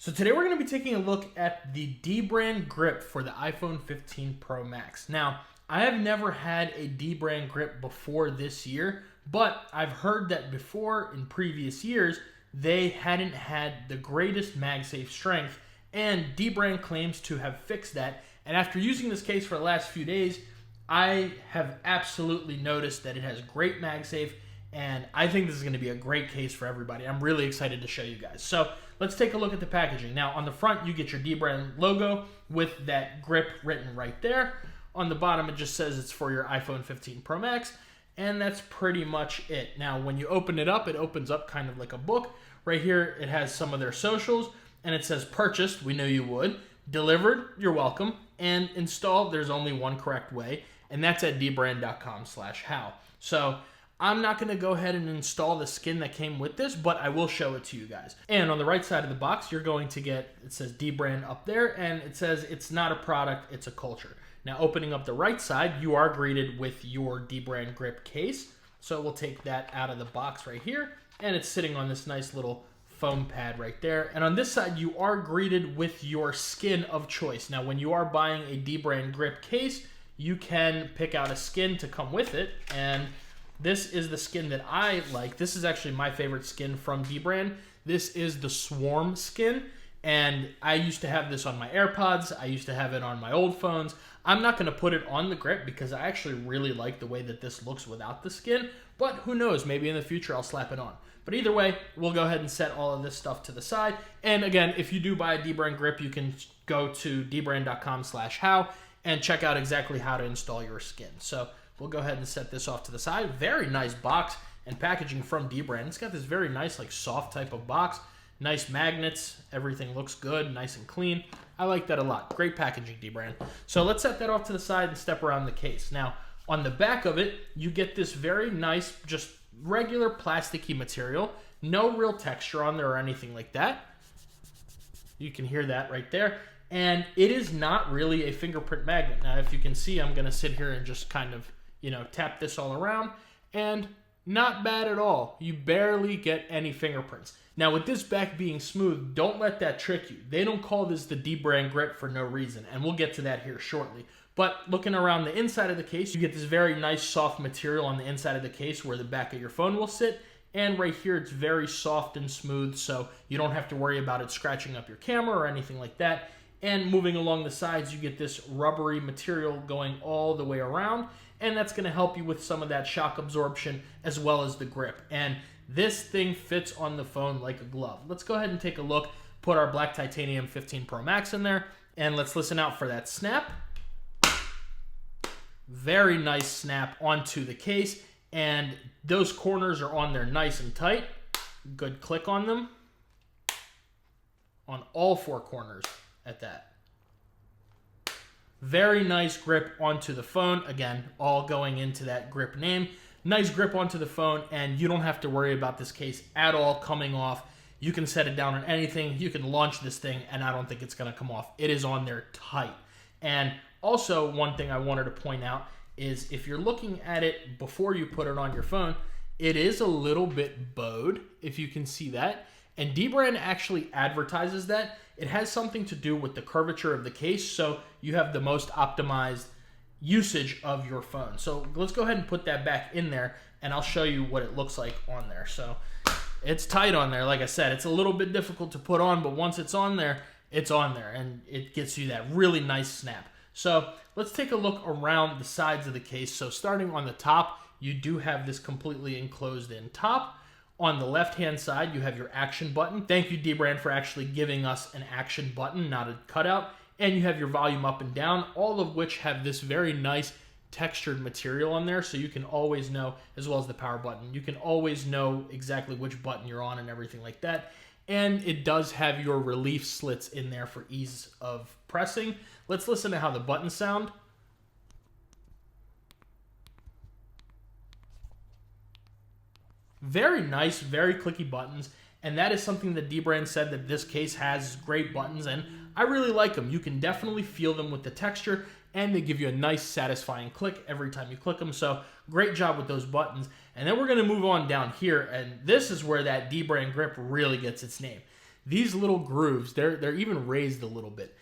So today we're going to be taking a look at the Dbrand grip for the iPhone 15 Pro Max. Now, I have never had a Dbrand grip before this year, but I've heard that before in previous years, they hadn't had the greatest MagSafe strength, and Dbrand claims to have fixed that. And after using this case for the last few days, I have absolutely noticed that it has great MagSafe, and I think this is going to be a great case for everybody. I'm really excited to show you guys. So let's take a look at the packaging. Now, on the front, you get your Dbrand logo with that grip written right there. On the bottom, it just says it's for your iPhone 15 Pro Max, and that's pretty much it. Now, when you open it opens up kind of like a book. Right here, it has some of their socials, and it says purchased, we knew you would, delivered, you're welcome, and installed, there's only one correct way, and that's at dbrand.com/how. So I'm not going to go ahead and install the skin that came with this, but I will show it to you guys. And on the right side of the box, you're going to get, it says Dbrand up there, and it says it's not a product, it's a culture. Now, opening up the right side, you are greeted with your Dbrand grip case. So we'll take that out of the box right here, and it's sitting on this nice little foam pad right there. And on this side, you are greeted with your skin of choice. Now, when you are buying a Dbrand grip case, you can pick out a skin to come with it, and this is the skin that I like. This is actually my favorite skin from Dbrand. This is the Swarm skin, and I used to have this on my AirPods. I used to have it on my old phones. I'm not going to put it on the grip because I actually really like the way that this looks without the skin, but who knows, maybe in the future I'll slap it on. But either way, we'll go ahead and set all of this stuff to the side. And again, if you do buy a Dbrand grip, you can go to dbrand.com/how and check out exactly how to install your skin. So we'll go ahead and set this off to the side. Very nice box and packaging from Dbrand. It's got this very nice, like soft type of box. Nice magnets. Everything looks good, nice and clean. I like that a lot. Great packaging, Dbrand. So let's set that off to the side and step around the case. Now, on the back of it, you get this very nice, just regular plasticky material. No real texture on there or anything like that. You can hear that right there. And it is not really a fingerprint magnet. Now, if you can see, I'm going to sit here and just kind of, tap this all around, and not bad at all. You barely get any fingerprints. Now, with this back being smooth, don't let that trick you. They don't call this the Dbrand grip for no reason, and we'll get to that here shortly. But looking around the inside of the case, you get this very nice soft material on the inside of the case where the back of your phone will sit, and right here it's very soft and smooth, so you don't have to worry about it scratching up your camera or anything like that. And moving along the sides, you get this rubbery material going all the way around, and that's going to help you with some of that shock absorption as well as the grip. And this thing fits on the phone like a glove. Let's go ahead and take a look, put our black titanium 15 Pro Max in there, and let's listen out for that snap. Very nice snap onto the case, and those corners are on there nice and tight. Good click on them. On all four corners at that. Very nice grip onto the phone. Again, all going into that grip name. Nice grip onto the phone, and you don't have to worry about this case at all coming off. You can set it down on anything. You can launch this thing, and I don't think it's going to come off. It is on there tight. And also, one thing I wanted to point out is if you're looking at it before you put it on your phone, it is a little bit bowed, if you can see that. And Dbrand actually advertises that. It has something to do with the curvature of the case, so you have the most optimized usage of your phone. So let's go ahead and put that back in there, and I'll show you what it looks like on there. So it's tight on there. Like I said, it's a little bit difficult to put on, but once it's on there, and it gets you that really nice snap. So let's take a look around the sides of the case. So starting on the top, you do have this completely enclosed in top. On the left-hand side, you have your action button. Thank you, Dbrand, for actually giving us an action button, not a cutout. And you have your volume up and down, all of which have this very nice textured material on there, so you can always know, as well as the power button, you can always know exactly which button you're on and everything like that. And it does have your relief slits in there for ease of pressing. Let's listen to how the buttons sound. Very nice, very clicky buttons, and that is something that Dbrand said that this case has great buttons, and I really like them. You can definitely feel them with the texture, and they give you a nice, satisfying click every time you click them, so great job with those buttons. And then we're going to move on down here, and this is where that Dbrand grip really gets its name. these little grooves, they're even raised a little bit.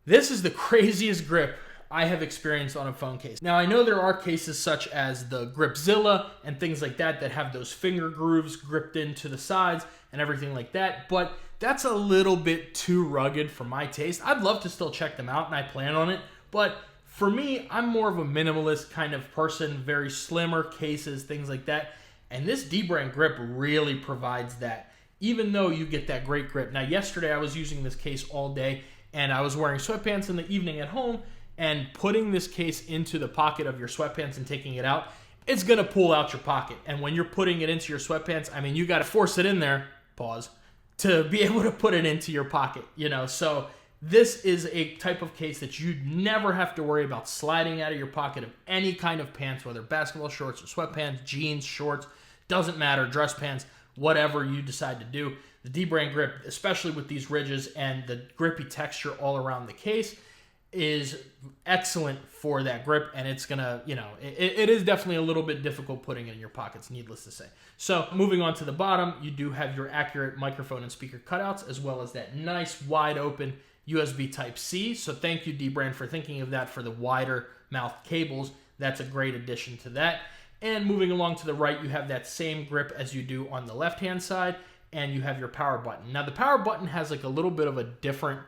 This is the craziest grip I have experienced on a phone case. Now, I know there are cases such as the Gripzilla and things like that that have those finger grooves gripped into the sides and everything like that, but that's a little bit too rugged for my taste. I'd love to still check them out, and I plan on it, but for me, I'm more of a minimalist kind of person, very slimmer cases, things like that, and this Dbrand grip really provides that, even though you get that great grip. Now, yesterday I was using this case all day, and I was wearing sweatpants in the evening at home, and putting this case into the pocket of your sweatpants and taking it out, it's gonna pull out your pocket. And when you're putting it into your sweatpants, I mean, you gotta force it in there, pause, to be able to put it into your pocket, you know? So this is a type of case that you never have to worry about sliding out of your pocket of any kind of pants, whether basketball shorts or sweatpants, jeans, shorts, doesn't matter, dress pants, whatever you decide to do. The Dbrand grip, especially with these ridges and the grippy texture all around the case, is excellent for that grip, and it's gonna, you know, it is definitely a little bit difficult putting it in your pockets, needless to say. So moving on to the bottom, you do have your accurate microphone and speaker cutouts, as well as that nice wide open USB Type-C. So thank you, Dbrand, for thinking of that for the wider mouth cables. That's a great addition to that. And moving along to the right, you have that same grip as you do on the left-hand side, and you have your power button. Now, the power button has like a little bit of a different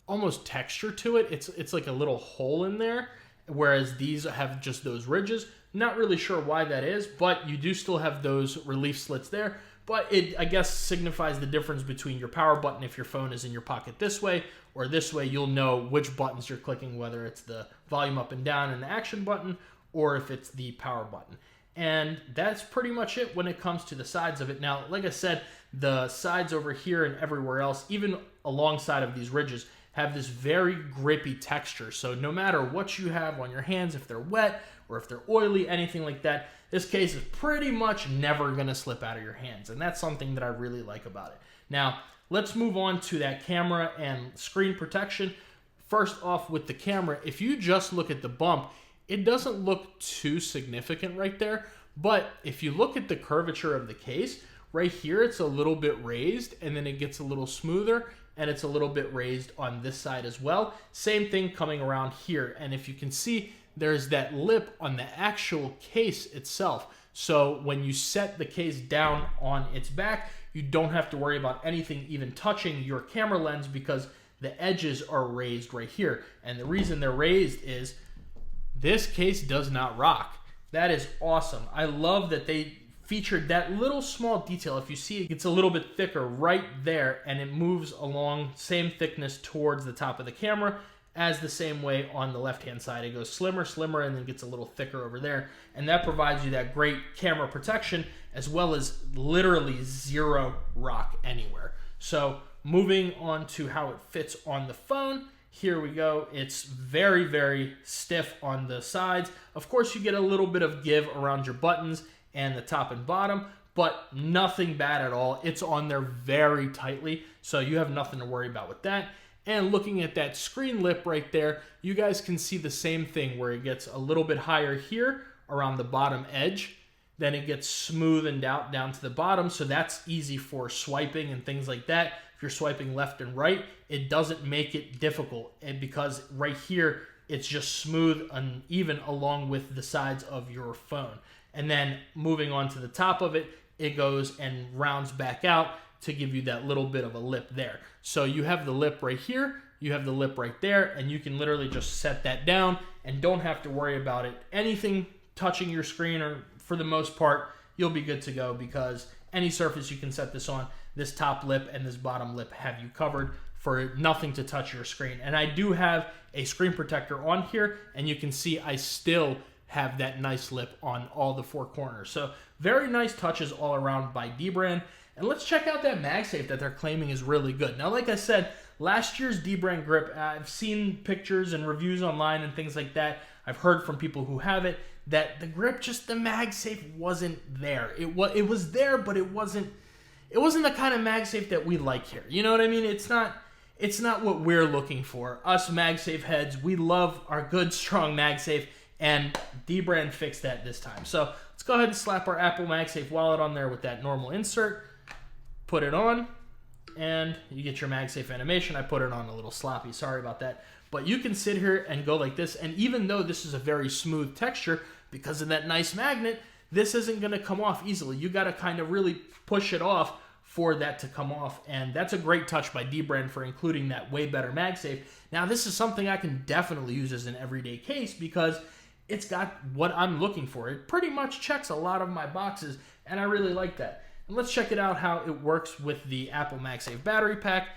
almost texture to it. It's like a little hole in there, whereas these have just those ridges. Not really sure why that is, but you do still have those relief slits there. But it, I guess, signifies the difference between your power button. If your phone is in your pocket this way or this way, you'll know which buttons you're clicking, whether it's the volume up and down and the action button, or if it's the power button. And that's pretty much it when it comes to the sides of it. Now, like I said, the sides over here and everywhere else, even alongside of these ridges, have this very grippy texture. So no matter what you have on your hands, if they're wet or if they're oily, anything like that, this case is pretty much never gonna slip out of your hands. And that's something that I really like about it. Now, let's move on to that camera and screen protection. First off, with the camera, if you just look at the bump, it doesn't look too significant right there. But if you look at the curvature of the case, right here, it's a little bit raised, and then it gets a little smoother, and it's a little bit raised on this side as well. Same thing coming around here. And if you can see, there's that lip on the actual case itself. So when you set the case down on its back, you don't have to worry about anything even touching your camera lens because the edges are raised right here. And the reason they're raised is this case does not rock. That is awesome. I love that they featured that little small detail. If you see, it gets a little bit thicker right there, and it moves along same thickness towards the top of the camera as the same way on the left-hand side. It goes slimmer, slimmer, and then gets a little thicker over there. And that provides you that great camera protection as well as literally zero rock anywhere. So moving on to how it fits on the phone. Here we go. It's very, very stiff on the sides. Of course, you get a little bit of give around your buttons and the top and bottom, but nothing bad at all. It's on there very tightly, so you have nothing to worry about with that. And looking at that screen lip right there, you guys can see the same thing where it gets a little bit higher here around the bottom edge. Then it gets smoothened out down to the bottom, so that's easy for swiping and things like that. If you're swiping left and right, it doesn't make it difficult, and because right here, it's just smooth and even along with the sides of your phone. And then moving on to the top of it, it goes and rounds back out to give you that little bit of a lip there. So you have the lip right here, you have the lip right there, and you can literally just set that down and don't have to worry about it anything touching your screen, or for the most part, you'll be good to go because any surface you can set this on, this top lip and this bottom lip have you covered for nothing to touch your screen. And I do have a screen protector on here, and you can see I still have that nice lip on all the four corners. So very nice touches all around by Dbrand. And let's check out that MagSafe that they're claiming is really good. Now, like I said, last year's Dbrand grip, I've seen pictures and reviews online and things like that. I've heard from people who have it that the grip, just the MagSafe wasn't there. It was there, but it wasn't the kind of MagSafe that we like here. You know what I mean? It's not what we're looking for. Us MagSafe heads, we love our good, strong MagSafe, and Dbrand fixed that this time. So let's go ahead and slap our Apple MagSafe wallet on there with that normal insert. Put it on. and you get your MagSafe animation. I put it on a little sloppy, sorry about that. But you can sit here and go like this, and even though this is a very smooth texture, because of that nice magnet, this isn't gonna come off easily. You gotta kind of really push it off for that to come off, and that's a great touch by Dbrand for including that way better MagSafe. Now, this is something I can definitely use as an everyday case because it's got what I'm looking for. It pretty much checks a lot of my boxes, and I really like that. And let's check it out how it works with the Apple MagSafe battery pack.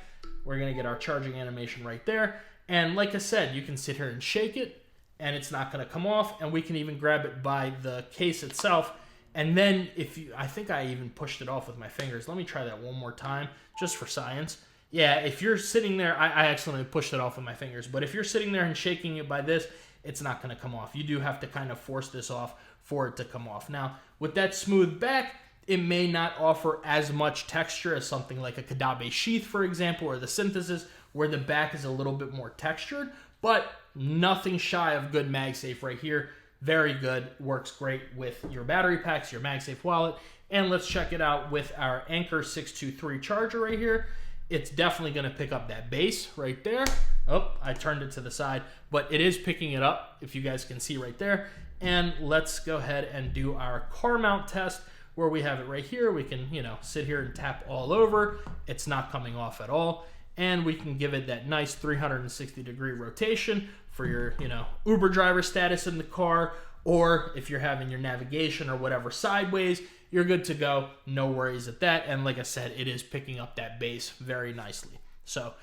We're gonna get our charging animation right there. And like I said, you can sit here and shake it, and it's not gonna come off, and we can even grab it by the case itself. And then I think I even pushed it off with my fingers. Let me try that one more time, just for science. Yeah, if you're sitting there, I accidentally pushed it off with my fingers, but if you're sitting there and shaking it by this, it's not gonna come off. You do have to kind of force this off for it to come off. Now, with that smooth back, it may not offer as much texture as something like a Kadabe sheath, for example, or the Synthesis, where the back is a little bit more textured, but nothing shy of good MagSafe right here. Very good, works great with your battery packs, your MagSafe wallet. And let's check it out with our Anker 623 charger right here. It's definitely gonna pick up that bass right there. Oh, I turned it to the side, but it is picking it up, if you guys can see right there. And let's go ahead and do our car mount test, where we have it right here. We can, sit here and tap all over. It's not coming off at all. And we can give it that nice 360-degree rotation for your, Uber driver status in the car, or if you're having your navigation or whatever sideways, you're good to go. No worries at that. And like I said, it is picking up that bass very nicely. So,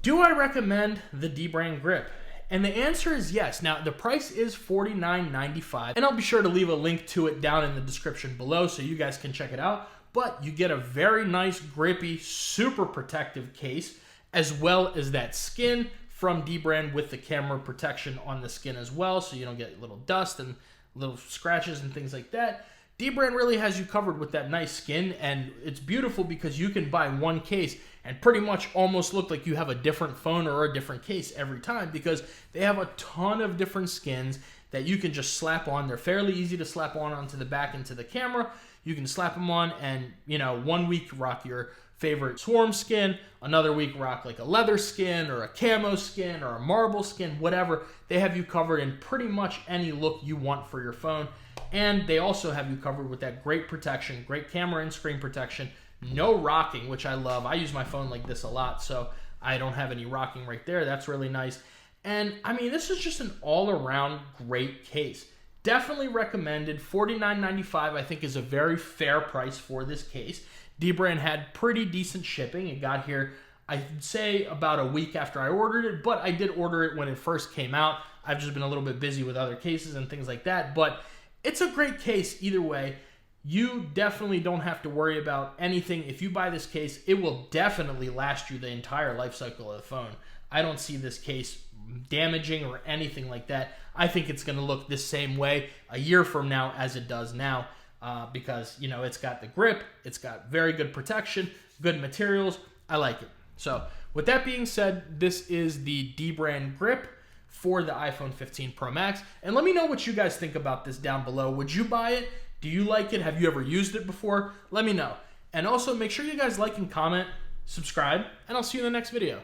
do I recommend the Dbrand grip? And the answer is yes. Now, the price is $49.95, and I'll be sure to leave a link to it down in the description below so you guys can check it out. But you get a very nice, grippy, super protective case, as well as that skin from Dbrand with the camera protection on the skin as well, so you don't get little dust and little scratches and things like that. Dbrand really has you covered with that nice skin, and it's beautiful because you can buy one case and pretty much almost look like you have a different phone or a different case every time, because they have a ton of different skins that you can just slap on. They're fairly easy to slap on onto the back into the camera. You can slap them on and, 1 week rock your favorite swarm skin, another week rock like a leather skin or a camo skin or a marble skin, whatever. They have you covered in pretty much any look you want for your phone. And they also have you covered with that great protection, great camera and screen protection, no rocking, which I love. I use my phone like this a lot, so I don't have any rocking right there. That's really nice. And this is just an all-around great case. Definitely recommended. $49.95 I think is a very fair price for this case. Dbrand had pretty decent shipping. It got here, I'd say, about a week after I ordered it, but I did order it when it first came out. I've just been a little bit busy with other cases and things like that, but it's a great case either way. You definitely don't have to worry about anything. If you buy this case, it will definitely last you the entire life cycle of the phone. I don't see this case damaging or anything like that. I think it's going to look the same way a year from now as it does now, because it's got the grip, it's got very good protection, good materials. I like it. So with that being said, this is the Dbrand grip for the iPhone 15 Pro Max. And let me know what you guys think about this down below. Would you buy it? Do you like it? Have you ever used it before? Let me know. And also make sure you guys like and comment, subscribe, and I'll see you in the next video.